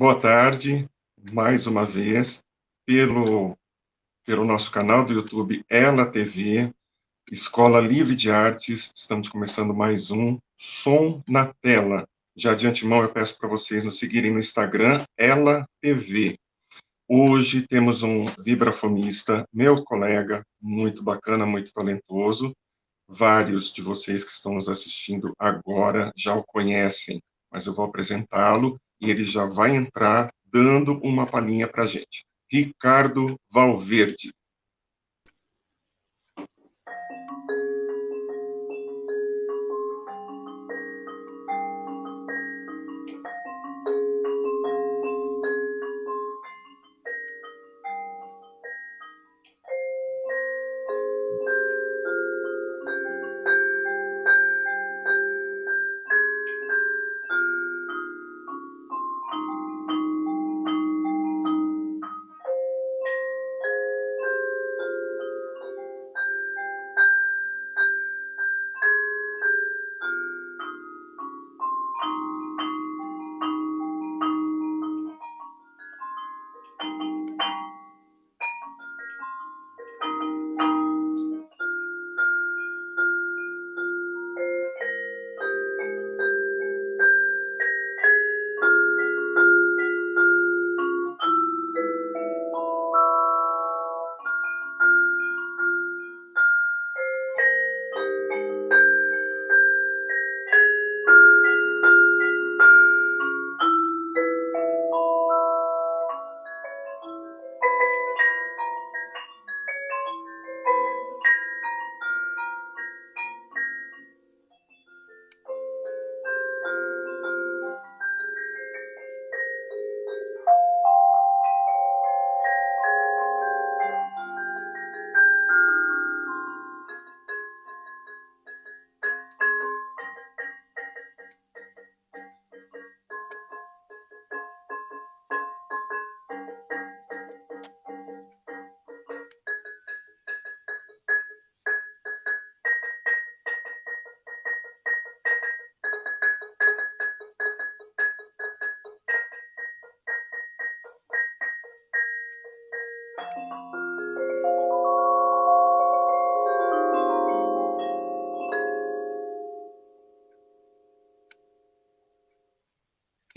Boa tarde, mais uma vez, pelo, pelo nosso canal do YouTube Ela TV, Escola Livre de Artes. Estamos começando mais um Som na Tela. Já de antemão eu peço para vocês nos seguirem no Instagram, Ela TV. Hoje temos um vibrafonista, meu colega, muito bacana, muito talentoso. Vários de vocês que estão nos assistindo agora já o conhecem, mas eu vou apresentá-lo e ele já vai entrar dando uma palhinha para a gente. Ricardo Valverde.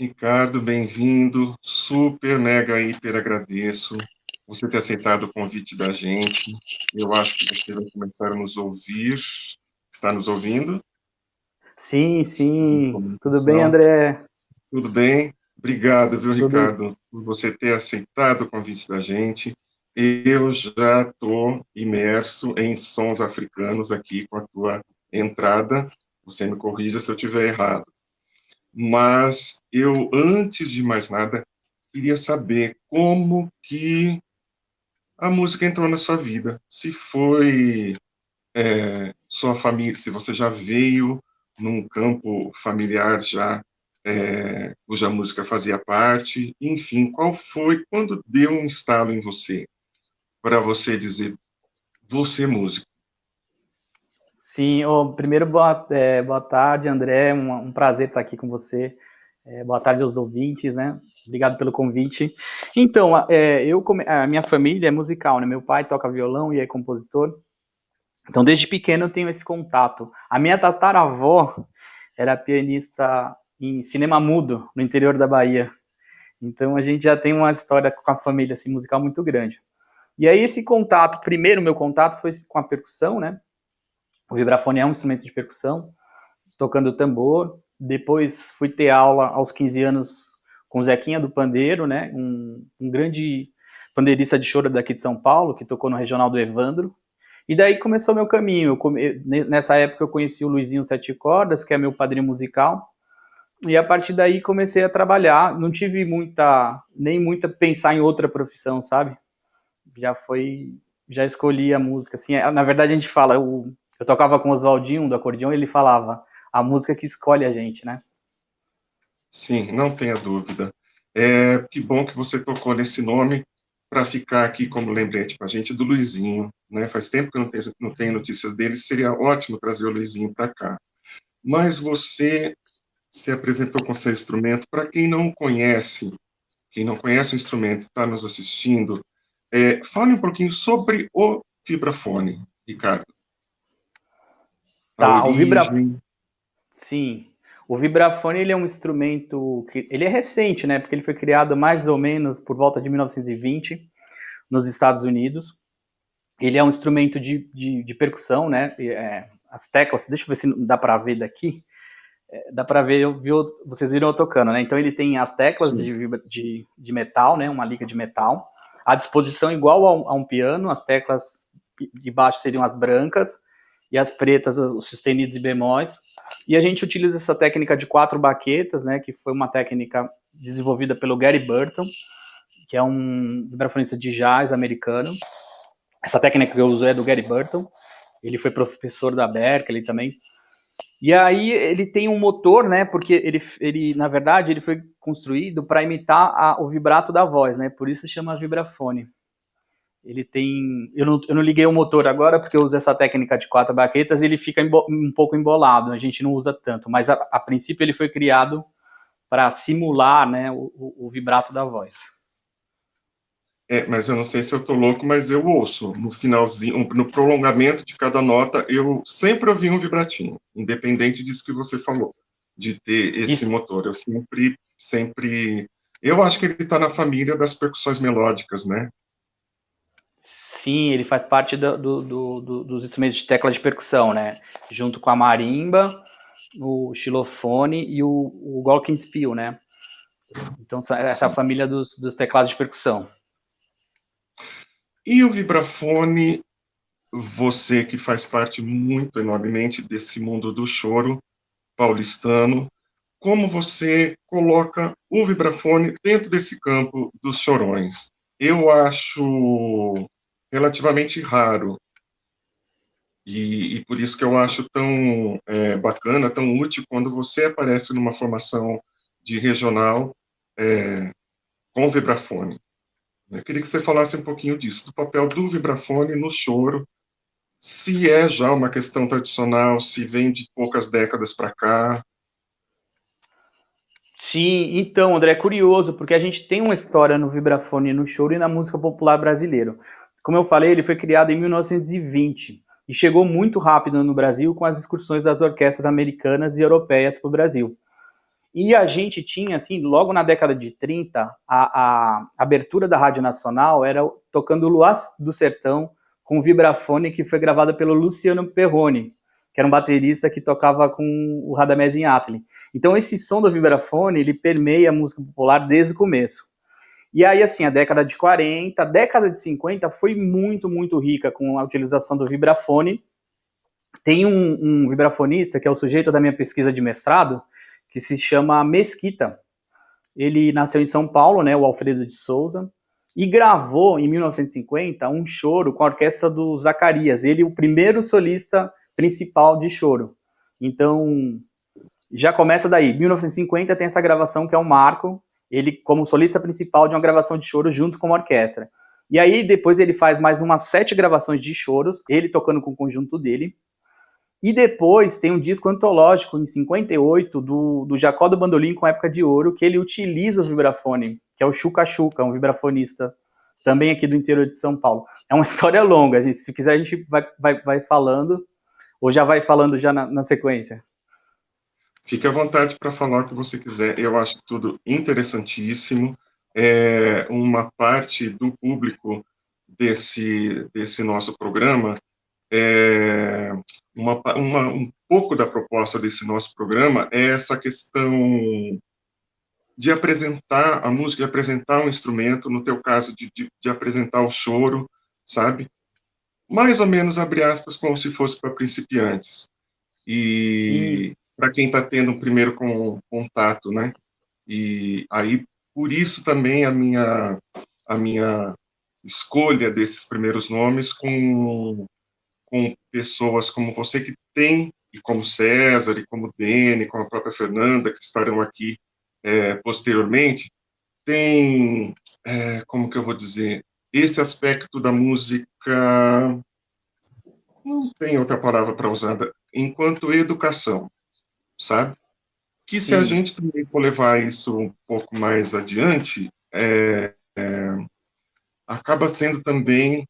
Ricardo, bem-vindo. Super, mega, hiper agradeço você ter aceitado o convite da gente. Eu acho que você vai começar a nos ouvir. Está nos ouvindo? Sim, Estamos em sim. Tudo bem, comunicação. André? Tudo bem? Obrigado, viu, Tudo. Ricardo, por você ter aceitado o convite da gente. Eu já estou imerso em sons africanos aqui com a tua entrada. Você me corrija se eu estiver errado. Mas eu, antes de mais nada, queria saber como que a música entrou na sua vida. Se foi sua família, se você já veio num campo familiar já cuja música fazia parte, enfim, qual foi, quando deu um estalo em você para você dizer, vou ser músico? Sim, primeiro, boa tarde, André. Um prazer estar aqui com você. Boa tarde aos ouvintes, né? Obrigado pelo convite. Então, a minha família é musical, né? Meu pai toca violão e é compositor. Então, desde pequeno eu tenho esse contato. A minha tataravó era pianista em cinema mudo, no interior da Bahia. Então, a gente já tem uma história com a família assim, musical muito grande. E aí, esse contato, primeiro meu contato foi com a percussão, né? O vibrafone é um instrumento de percussão, tocando tambor. Depois fui ter aula aos 15 anos com o Zequinha do Pandeiro, né? Um grande pandeirista de choro daqui de São Paulo, que tocou no Regional do Evandro. E daí começou meu caminho. Nessa época eu conheci o Luizinho Sete Cordas, que é meu padrinho musical. E a partir daí comecei a trabalhar. Não tive nem muita pensar em outra profissão, sabe? Já foi, já escolhi a música. Assim, na verdade a gente fala, eu tocava com o Oswaldinho do acordeão e ele falava a música que escolhe a gente, né? Sim, não tenha dúvida. Que bom que você tocou nesse nome para ficar aqui como lembrete para a gente do Luizinho, né? Faz tempo que eu não tenho notícias dele, seria ótimo trazer o Luizinho para cá. Mas você se apresentou com seu instrumento. Para quem não o conhece, quem não conhece o instrumento está nos assistindo, fale um pouquinho sobre o vibrafone, Ricardo. A Tá, origem. sim. O vibrafone, ele é um instrumento que ele é recente, né? Porque ele foi criado mais ou menos por volta de 1920 nos Estados Unidos. Ele é um instrumento de percussão, né? As teclas, deixa eu ver se dá para ver daqui. Dá para ver, vocês viram eu tocando, né? Então ele tem as teclas de metal, né? Uma liga de metal. A disposição igual a um piano, as teclas de baixo seriam as brancas e as pretas, os sustenidos e bemóis. E a gente utiliza essa técnica de 4 baquetas, né? Que foi uma técnica desenvolvida pelo Gary Burton, que é um vibrafonista de jazz americano. Essa técnica que eu uso é do Gary Burton. Ele foi professor da Berkeley também. E aí ele tem um motor, né? Porque ele na verdade, ele foi construído para imitar o vibrato da voz, né? Por isso se chama vibrafone. Ele tem, eu não liguei o motor agora porque eu uso essa técnica de 4 baquetas e ele fica um pouco embolado. A gente não usa tanto, mas a princípio ele foi criado para simular, né, o vibrato da voz. Mas eu não sei se eu tô louco, mas eu ouço no finalzinho, no prolongamento de cada nota, eu sempre ouvi um vibratinho, independente disso que você falou, de ter esse Isso. motor. Eu sempre, eu acho que ele está na família das percussões melódicas, né? Sim, ele faz parte dos instrumentos de tecla de percussão, né? Junto com a marimba, o xilofone e o glockenspiel, né? Então, essa é a Sim. família dos teclados de percussão. E o vibrafone, você que faz parte muito enormemente desse mundo do choro paulistano, como você coloca o vibrafone dentro desse campo dos chorões? Eu acho relativamente raro, e por isso que eu acho tão bacana, tão útil, quando você aparece numa formação de regional com vibrafone. Eu queria que você falasse um pouquinho disso, do papel do vibrafone no choro, se é já uma questão tradicional, se vem de poucas décadas para cá. Sim, então, André, é curioso, porque a gente tem uma história no vibrafone, no choro e na música popular brasileira. Como eu falei, ele foi criado em 1920 e chegou muito rápido no Brasil com as excursões das orquestras americanas e europeias para o Brasil. E a gente tinha, assim, logo na década de 30, a abertura da Rádio Nacional era tocando Luar do Sertão com vibrafone, que foi gravada pelo Luciano Perrone, que era um baterista que tocava com o Radamés Inhatli. Então esse som do vibrafone, ele permeia a música popular desde o começo. E aí, assim, a década de 40, a década de 50 foi muito, muito rica com a utilização do vibrafone. Tem um vibrafonista, que é o sujeito da minha pesquisa de mestrado, que se chama Mesquita. Ele nasceu em São Paulo, né, o Alfredo de Souza, e gravou, em 1950, um choro com a orquestra do Zacarias. Ele, o primeiro solista principal de choro. Então, já começa daí. 1950 tem essa gravação que é um marco, ele como solista principal de uma gravação de choro junto com a orquestra. E aí, depois ele faz mais umas 7 gravações de choros, ele tocando com o conjunto dele. E depois tem um disco antológico, em 58, do Jacó do Bandolim com Época de Ouro, que ele utiliza o vibrafone, que é o Chuca Chuca, um vibrafonista também aqui do interior de São Paulo. É uma história longa, gente. Se quiser a gente vai falando, ou já vai falando já na sequência. Fique à vontade para falar o que você quiser. Eu acho tudo interessantíssimo. Uma parte do público desse nosso programa, um pouco da proposta desse nosso programa é essa questão de apresentar a música, de apresentar um instrumento, no teu caso, de apresentar o choro, sabe? Mais ou menos, abre aspas, como se fosse para principiantes. E para quem está tendo um primeiro contato, né? E aí, por isso também a minha escolha desses primeiros nomes com pessoas como você que tem, e como César, e como Dene, como a própria Fernanda, que estarão aqui posteriormente, tem, como que eu vou dizer, esse aspecto da música, não tem outra palavra para usar, enquanto educação, sabe? Que se a Sim. gente também for levar isso um pouco mais adiante, acaba sendo também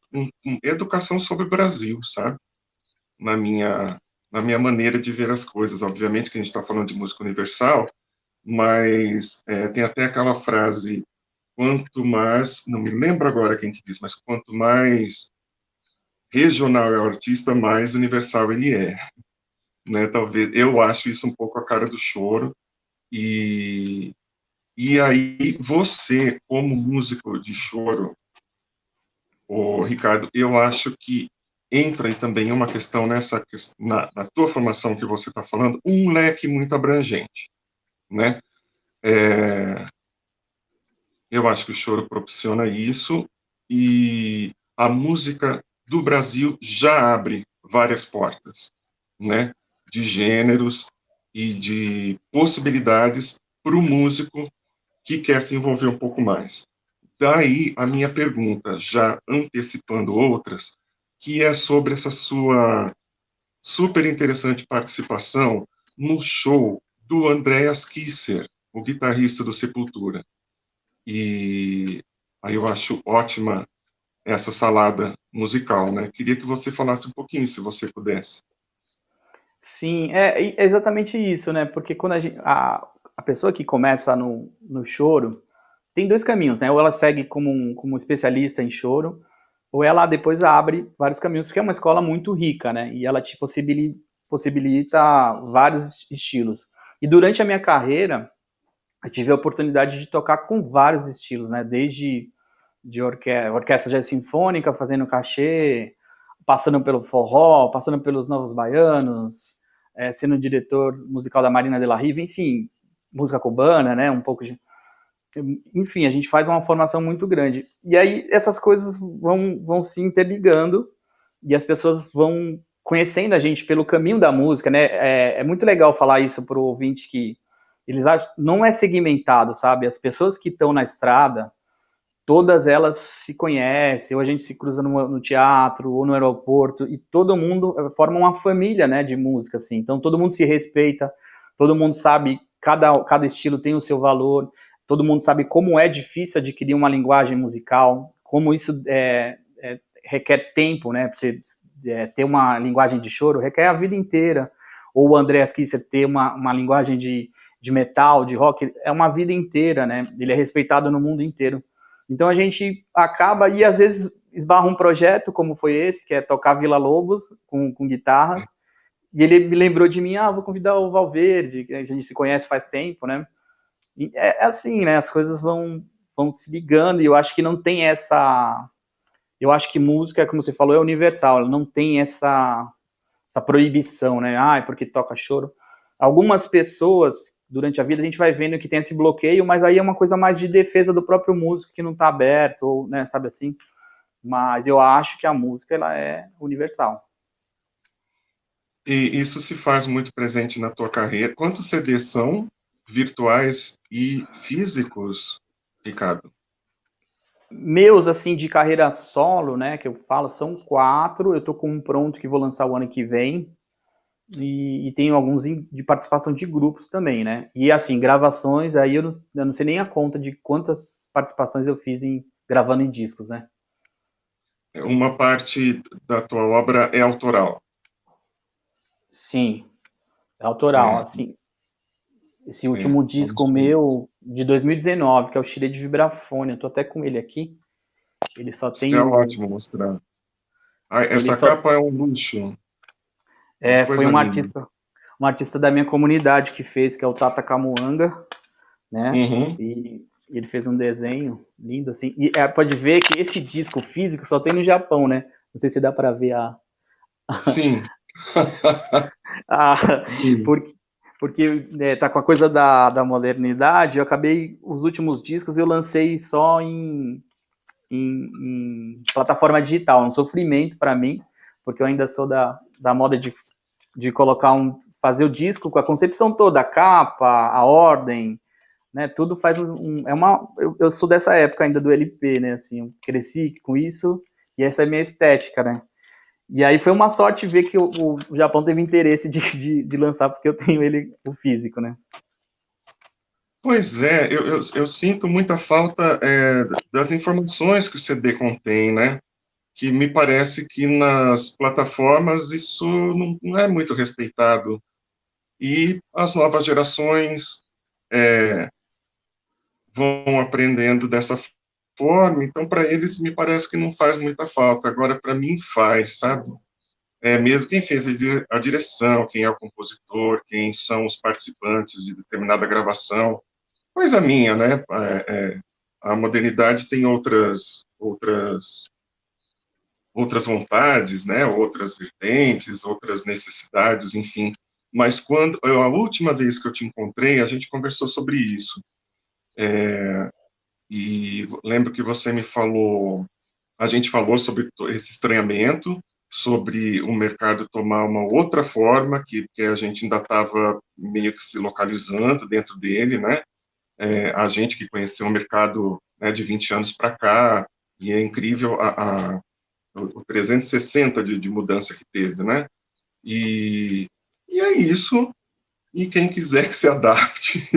educação sobre o Brasil, sabe? Na minha, na minha maneira de ver as coisas. Obviamente que a gente está falando de música universal, mas tem até aquela frase, quanto mais, não me lembro agora quem que diz, mas quanto mais regional é o artista, mais universal ele é, né? Talvez, eu acho isso um pouco a cara do choro, e, e aí você, como músico de choro, Ricardo, eu acho que entra aí também uma questão na tua formação que você está falando, um leque muito abrangente, né? É, eu acho que o choro propiciona isso e a música do Brasil já abre várias portas, né? De gêneros e de possibilidades para o músico que quer se envolver um pouco mais. Daí a minha pergunta, já antecipando outras, que é sobre essa sua super interessante participação no show do Andreas Kisser, o guitarrista do Sepultura. E aí eu acho ótima essa salada musical, né? Queria que você falasse um pouquinho, se você pudesse. Sim, é exatamente isso, né? Porque quando a pessoa que começa no choro tem dois caminhos, né? Ou ela segue como especialista em choro, ou ela depois abre vários caminhos, porque é uma escola muito rica, né? E ela te possibilita vários estilos. E durante a minha carreira, eu tive a oportunidade de tocar com vários estilos, né? Desde de orquestra jazz sinfônica, fazendo cachê, passando pelo forró, passando pelos Novos Baianos, sendo diretor musical da Marina de la Riva, enfim, música cubana, né? Um pouco de enfim, a gente faz uma formação muito grande. E aí essas coisas vão se interligando e as pessoas vão conhecendo a gente pelo caminho da música, né? É muito legal falar isso para o ouvinte que eles acham, não é segmentado, sabe? As pessoas que estão na estrada, todas elas se conhecem, ou a gente se cruza no teatro ou no aeroporto, e todo mundo forma uma família, né, de música, assim. Então todo mundo se respeita, todo mundo sabe, cada estilo tem o seu valor, todo mundo sabe como é difícil adquirir uma linguagem musical, como isso requer tempo, né, para você ter uma linguagem de choro, requer a vida inteira. Ou o Andreas Kisser ter uma linguagem de metal, de rock, é uma vida inteira, né, ele é respeitado no mundo inteiro. Então a gente acaba e às vezes esbarra um projeto como foi esse, que é tocar Vila Lobos com guitarras, e ele me lembrou de mim, vou convidar o Valverde, que a gente se conhece faz tempo, né? E é assim, né? As coisas vão se ligando e eu acho que não tem essa... Eu acho que música, como você falou, é universal, ela não tem essa proibição, né? Porque toca choro. Algumas pessoas, durante a vida, a gente vai vendo que tem esse bloqueio, mas aí é uma coisa mais de defesa do próprio músico que não está aberto, ou, né, sabe assim? Mas eu acho que a música, ela é universal. E isso se faz muito presente na tua carreira. Quantos CDs são virtuais e físicos, Ricardo? Meus, assim, de carreira solo, né, que eu falo, são 4. Eu tô com um pronto que vou lançar o ano que vem. E tenho alguns de participação de grupos também, né? E, assim, gravações, aí eu não sei nem a conta de quantas participações eu fiz gravando em discos, né? Uma parte da tua obra é autoral. Sim, é autoral, É, assim. Esse último disco vamos ver. meu, de 2019, que é o Chile de Vibrafone, eu tô até com ele aqui. Ele só tem É o. ótimo mostrar. Ele Essa só. capa é um luxo, uma Foi coisa linda. um artista da minha comunidade que fez, que é o Tata Camuanga, né? Uhum. E ele fez um desenho lindo, assim. E pode ver que esse disco físico só tem no Japão, né? Não sei se dá para ver Sim, a sim. porque tá com a coisa da modernidade. Eu acabei os últimos discos eu lancei só em plataforma digital, um sofrimento para mim, porque eu ainda sou da moda de colocar fazer o disco com a concepção toda, a capa, a ordem, né? Tudo faz eu sou dessa época ainda do LP, né? Assim, eu cresci com isso e essa é a minha estética, né? E aí foi uma sorte ver que o Japão teve interesse de lançar, porque eu tenho ele, o físico, né? Pois é, eu sinto muita falta das informações que o CD contém, né? Que me parece que nas plataformas isso não é muito respeitado. E as novas gerações vão aprendendo dessa forma, então para eles me parece que não faz muita falta. Agora, para mim, faz, sabe? É mesmo quem fez a direção, quem é o compositor, quem são os participantes de determinada gravação. Coisa minha, né? A modernidade tem outras vontades, né? Outras vertentes, outras necessidades, enfim. Mas a última vez que eu te encontrei, a gente conversou sobre isso. E lembro que você me falou, a gente falou sobre esse estranhamento, sobre o mercado tomar uma outra forma, que a gente ainda estava meio que se localizando dentro dele, né? A gente que conheceu o mercado, né, de 20 anos para cá, e é incrível o 360 de mudança que teve, né? E, e é isso, e quem quiser que se adapte,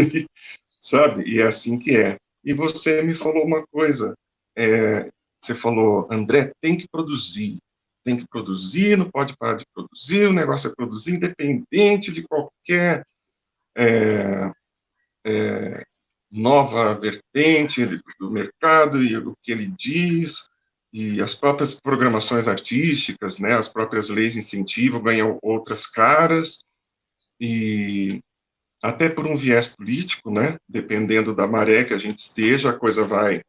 sabe? E é assim que é. E você me falou uma coisa, você falou, André, tem que produzir, não pode parar de produzir, o negócio é produzir, independente de qualquer nova vertente do mercado e o que ele diz, e as próprias programações artísticas, né, as próprias leis de incentivo ganham outras caras, e até por um viés político, né, dependendo da maré que a gente esteja, a coisa vai,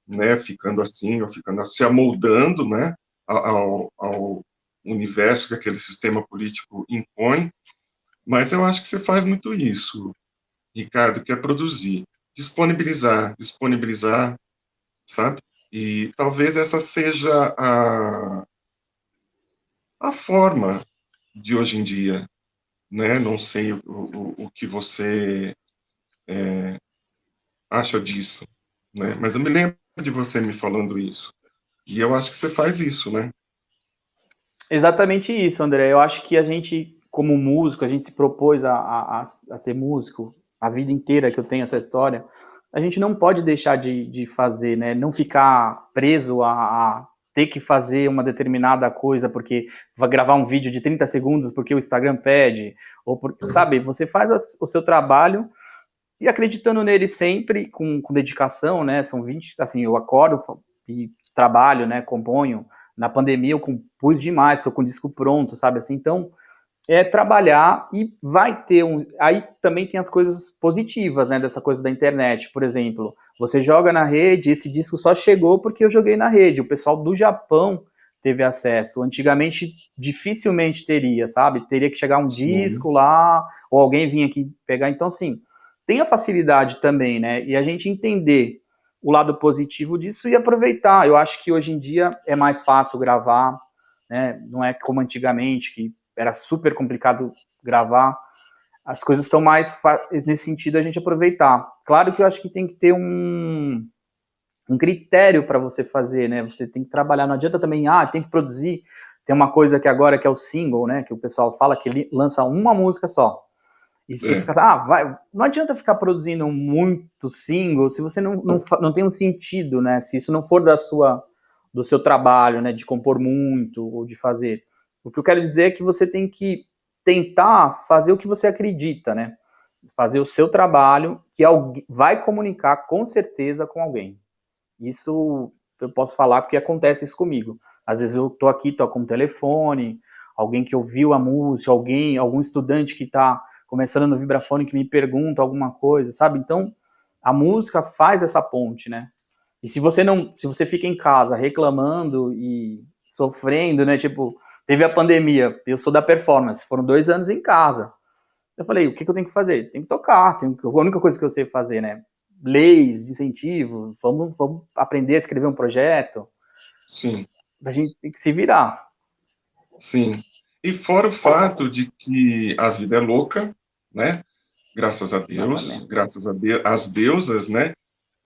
né, ficando assim, ou ficando se amoldando, né, ao universo que aquele sistema político impõe, mas eu acho que você faz muito isso, Ricardo, que é produzir, disponibilizar, sabe? E talvez essa seja a forma de hoje em dia, né? Não sei o que você acha disso, né? Mas eu me lembro de você me falando isso. E eu acho que você faz isso, né? Exatamente isso, André. Eu acho que a gente, como músico, a gente se propôs a ser músico a vida inteira que eu tenho essa história. A gente não pode deixar de fazer, né? Não ficar preso a ter que fazer uma determinada coisa porque vai gravar um vídeo de 30 segundos porque o Instagram pede, ou porque, sabe, você faz o seu trabalho e acreditando nele sempre com dedicação, né? São 20, assim, eu acordo e trabalho, né? Componho. Na pandemia eu compus demais, estou com o disco pronto, sabe assim? Então, é trabalhar e vai ter um. Aí também tem as coisas positivas, né? Dessa coisa da internet, por exemplo. Você joga na rede, esse disco só chegou porque eu joguei na rede. O pessoal do Japão teve acesso. Antigamente, dificilmente teria, sabe? Teria que chegar um Sim, disco lá, ou alguém vinha aqui pegar. Então, assim, tem a facilidade também, né? E a gente entender o lado positivo disso e aproveitar. Eu acho que hoje em dia é mais fácil gravar, né? Não é como antigamente, que era super complicado gravar. As coisas estão mais nesse sentido a gente aproveitar. Claro que eu acho que tem que ter um critério para você fazer, né? Você tem que trabalhar, não adianta também, tem que produzir. Tem uma coisa que agora que é o single, né? Que o pessoal fala que lança uma música só. E se é, ficar, vai, não adianta ficar produzindo muito single se você não tem um sentido, né? Se isso não for do seu trabalho, né? De compor muito ou de fazer. O que eu quero dizer é que você tem que tentar fazer o que você acredita, né? Fazer o seu trabalho que vai comunicar com certeza com alguém. Isso eu posso falar porque acontece isso comigo. Às vezes eu tô aqui, toco um telefone, alguém que ouviu a música, algum estudante que está começando no vibrafone que me pergunta alguma coisa, sabe? Então, a música faz essa ponte, né? E se você fica em casa reclamando e sofrendo, né? Tipo, teve a pandemia, eu sou da performance, foram 2 anos em casa. Eu falei, o que eu tenho que fazer? Tem que tocar, a única coisa que eu sei fazer, né? Leis, incentivo, vamos aprender a escrever um projeto, sim, a gente tem que se virar. sim. E fora o fato de que a vida é louca, né? Graças a Deus, Exatamente. às deusas, né?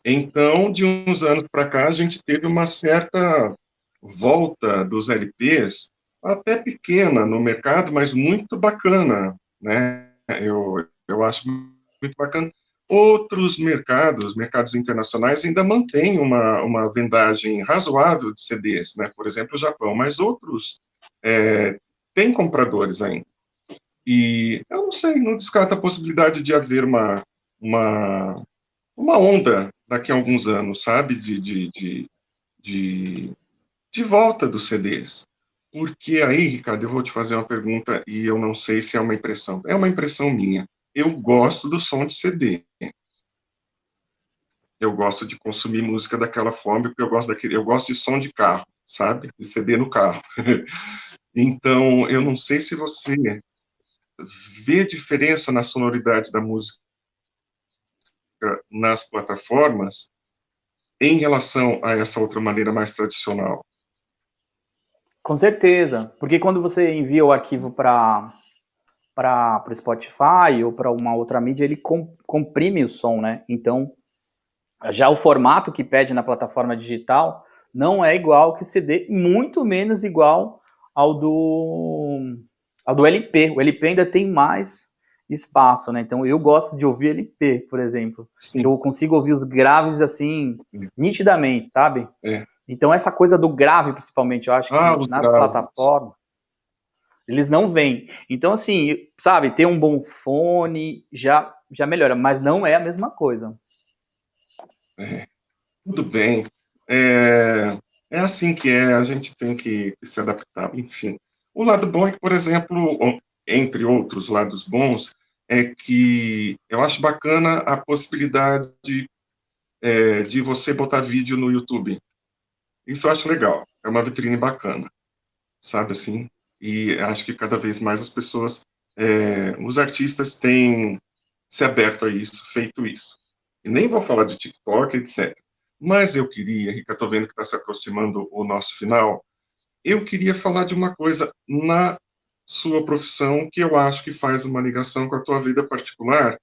Então, de uns anos para cá, a gente teve uma certa volta dos LPs, até pequena no mercado, mas muito bacana, né? Eu acho muito bacana, Outros mercados internacionais, ainda mantêm uma vendagem razoável de CDs, né? Por exemplo, o Japão, mas outros têm compradores ainda. E eu não sei, não descarta a possibilidade de haver uma onda daqui a alguns anos, sabe? De volta dos CDs. Porque aí, Ricardo, eu vou te fazer uma pergunta e eu não sei se é uma impressão. É uma impressão minha. Eu gosto do som de CD. Eu gosto de consumir música daquela forma, porque eu gosto de som de carro, sabe? De CD no carro. Então, eu não sei se você vê diferença na sonoridade da música nas plataformas em relação a essa outra maneira mais tradicional. Com certeza, porque quando você envia o arquivo para o Spotify ou para uma outra mídia, ele comprime o som, né? Então, já o formato que pede na plataforma digital não é igual que CD, muito menos igual ao do LP. O LP ainda tem mais espaço, né? Então eu gosto de ouvir LP, por exemplo, Sim. que eu consigo ouvir os graves assim nitidamente, sabe? É. Então essa coisa do grave, principalmente, eu acho que nas graves. plataformas eles não vêm. Então assim, sabe, ter um bom fone já melhora, mas não é a mesma coisa. Tudo bem. É assim que é, a gente tem que se adaptar, enfim. O lado bom é que, por exemplo, entre outros lados bons, é que eu acho bacana a possibilidade de você botar vídeo no YouTube. Isso eu acho legal, é uma vitrine bacana, sabe assim? E acho que cada vez mais as pessoas, os artistas têm se aberto a isso, feito isso. E nem vou falar de TikTok, etc. Mas eu queria, Rica, estou vendo que está se aproximando o nosso final, eu queria falar de uma coisa na sua profissão que eu acho que faz uma ligação com a tua vida particular,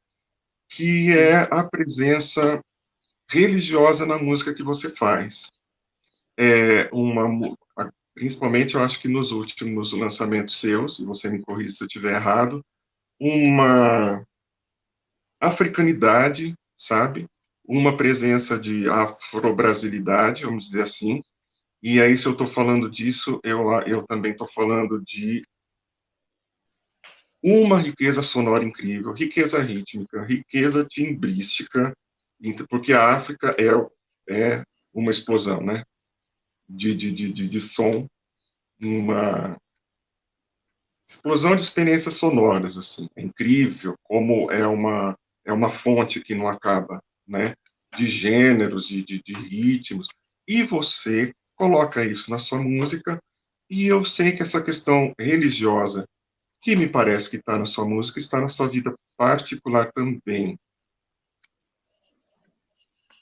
que é a presença religiosa na música que você faz. Principalmente, eu acho que nos últimos lançamentos seus, e você me corrija se eu estiver errado, uma africanidade, sabe? Uma presença de afro-brasilidade, vamos dizer assim. E aí, se eu estou falando disso, eu também estou falando de uma riqueza sonora incrível, riqueza rítmica, riqueza timbrística, porque a África é uma explosão, né? De som, uma explosão de experiências sonoras, assim. É incrível como é uma fonte que não acaba, né? De gêneros, de ritmos. E você coloca isso na sua música, e eu sei que essa questão religiosa, que me parece que está na sua música, está na sua vida particular também.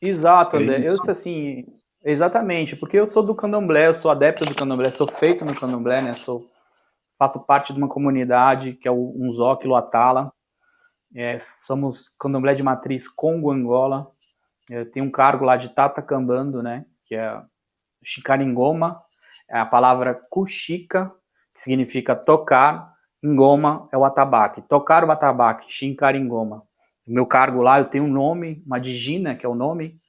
Exato, É André. Eu isso? sou assim, exatamente, porque eu sou do candomblé, eu sou adepto do candomblé, sou feito no candomblé, né? Faço parte de uma comunidade que é o Unzoc Luatala. Somos candomblé de matriz Congo-Angola. Tenho um cargo lá de Tata Cambando, né? Que é Chicaringoma, é a palavra Kushika, que significa tocar, Ngoma é o atabaque. Tocar o atabaque, Chicaringoma. O meu cargo lá, eu tenho um nome, uma digina, que é o nome,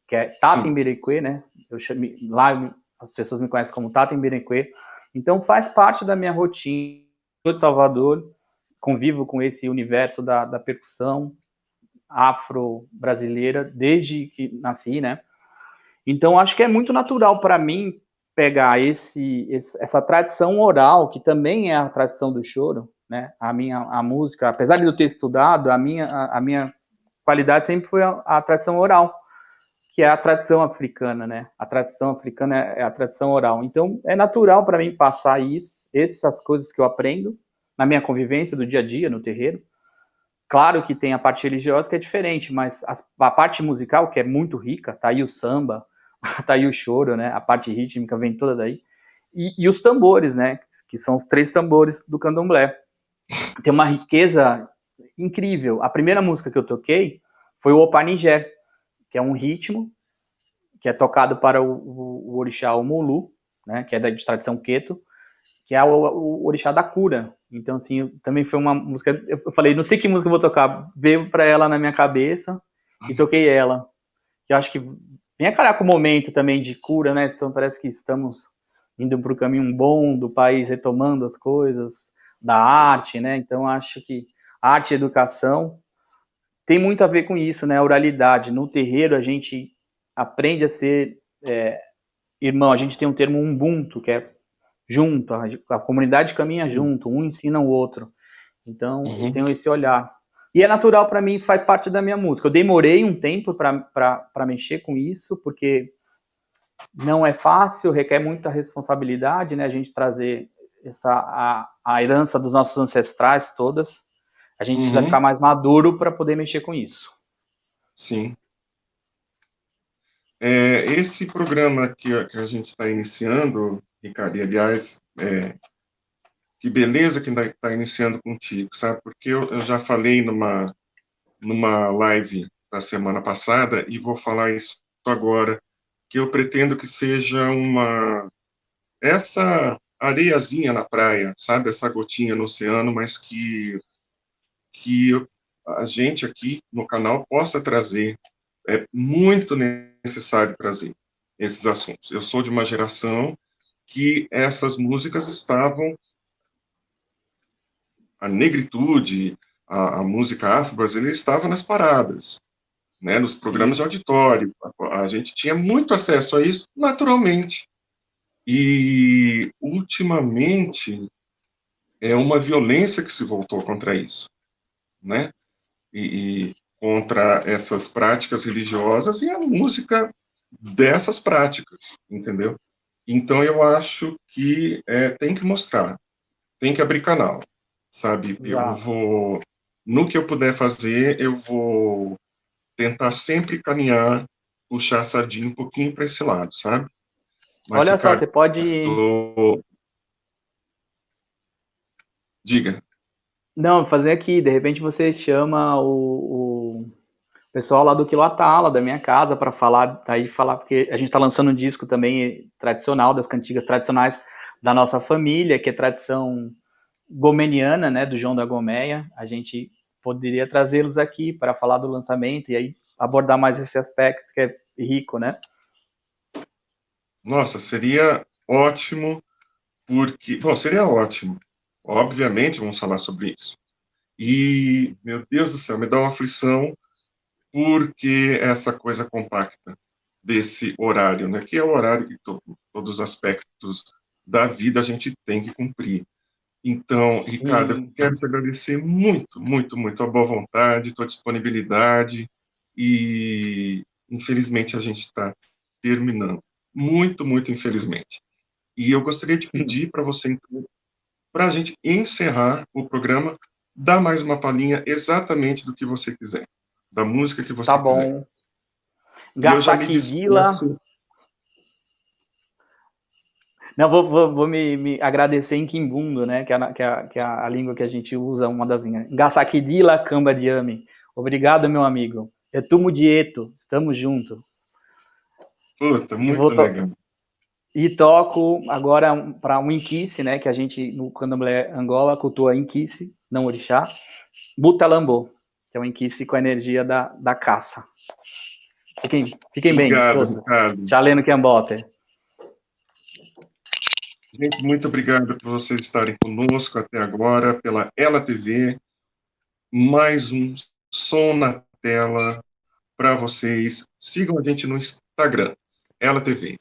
que é Tata Imberequê, né? As pessoas me conhecem como Tata Imberequê. Então faz parte da minha rotina. Sou de Salvador, convivo com esse universo da percussão afro-brasileira desde que nasci, né? Então acho que é muito natural para mim pegar essa tradição oral, que também é a tradição do choro, né? A música, apesar de eu ter estudado, a minha qualidade sempre foi a tradição oral, que é a tradição africana, né? A tradição africana é a tradição oral. Então, é natural para mim passar essas coisas que eu aprendo na minha convivência do dia a dia, no terreiro. Claro que tem a parte religiosa que é diferente, mas a parte musical, que é muito rica, tá aí o samba, tá aí o choro, né? A parte rítmica vem toda daí. E os tambores, né? Que são os 3 tambores do candomblé. Tem uma riqueza incrível. A primeira música que eu toquei foi o Opanigé, que é um ritmo que é tocado para o orixá Omulu, né, que é de tradição Queto, que é o orixá da cura. Então, assim, também foi uma música. Eu falei, não sei que música eu vou tocar, veio para ela na minha cabeça e toquei ela. Que eu acho que vem a calhar com o momento também de cura, né? Então parece que estamos indo para o caminho bom do país retomando as coisas, da arte, né? Então acho que arte e educação tem muito a ver com isso, né? A oralidade. No terreiro a gente aprende a ser irmão. A gente tem um termo ubuntu, que é junto, a comunidade caminha Sim. junto, um ensina o outro. Então, eu Uhum. tenho esse olhar. E é natural para mim, faz parte da minha música. Eu demorei um tempo para mexer com isso, porque não é fácil, requer muita responsabilidade, né? A gente trazer a herança dos nossos ancestrais todas. A gente precisa ficar Uhum. mais maduro para poder mexer com isso. Sim. Esse programa que a gente está iniciando, Ricardo, e, aliás, que beleza que está iniciando contigo, sabe? Porque eu já falei numa live da semana passada e vou falar isso agora, que eu pretendo que seja essa areiazinha na praia, sabe? Essa gotinha no oceano, mas que a gente aqui no canal possa trazer. É muito necessário trazer esses assuntos. Eu sou de uma geração que essas músicas estavam, a negritude, a música afro-brasileira estava nas paradas, né, nos programas Sim. de auditório. A gente tinha muito acesso a isso naturalmente. E, ultimamente, é uma violência que se voltou contra isso, né? E contra essas práticas religiosas e a música dessas práticas, entendeu? Então, eu acho que tem que mostrar, tem que abrir canal, sabe? Exato. No que eu puder fazer, eu vou tentar sempre caminhar, puxar a sardinha um pouquinho para esse lado, sabe? Mas, Olha só, Ricardo, você pode. diga. Não, fazer aqui, de repente você chama o pessoal lá do Quiloatala, da minha casa, para falar, aí falar, porque a gente está lançando um disco também tradicional, das cantigas tradicionais da nossa família, que é tradição gomeniana, né, do João da Gomeia. A gente poderia trazê-los aqui para falar do lançamento e aí abordar mais esse aspecto que é rico, né? Nossa, seria ótimo, porque. Bom, seria ótimo. Obviamente, vamos falar sobre isso. E, meu Deus do céu, me dá uma aflição, porque essa coisa compacta desse horário, né? Que é o horário que todos os aspectos da vida a gente tem que cumprir. Então, Ricardo, eu Sim. quero te agradecer muito, muito, muito a boa vontade, tua disponibilidade e, infelizmente, a gente está terminando. Muito, muito infelizmente. E eu gostaria de pedir para você, então, para a gente encerrar o programa, dar mais uma palhinha exatamente do que você quiser, da música que Tá você quiser. bom. E eu já me Gaçaquidila. despeço. Não, vou me agradecer em Quimbundo, né? Que é a língua que a gente usa, uma das línguas. Gaçaquidila Camba Diame. Obrigado, meu amigo. Etumo Dieto. Estamos juntos. Puta, E muito legal. E toco agora para um Inquice, né? Que a gente, no Candomblé Angola, cultua Inquice, não orixá. Mutalambô, que é um Inquice com a energia da caça. Fiquem bem, Obrigado, todos. Ricardo. Chaleno Kiambote. Gente, muito obrigado por vocês estarem conosco até agora, pela Ela TV. Mais um som na tela para vocês. Sigam a gente no Instagram, Ela TV.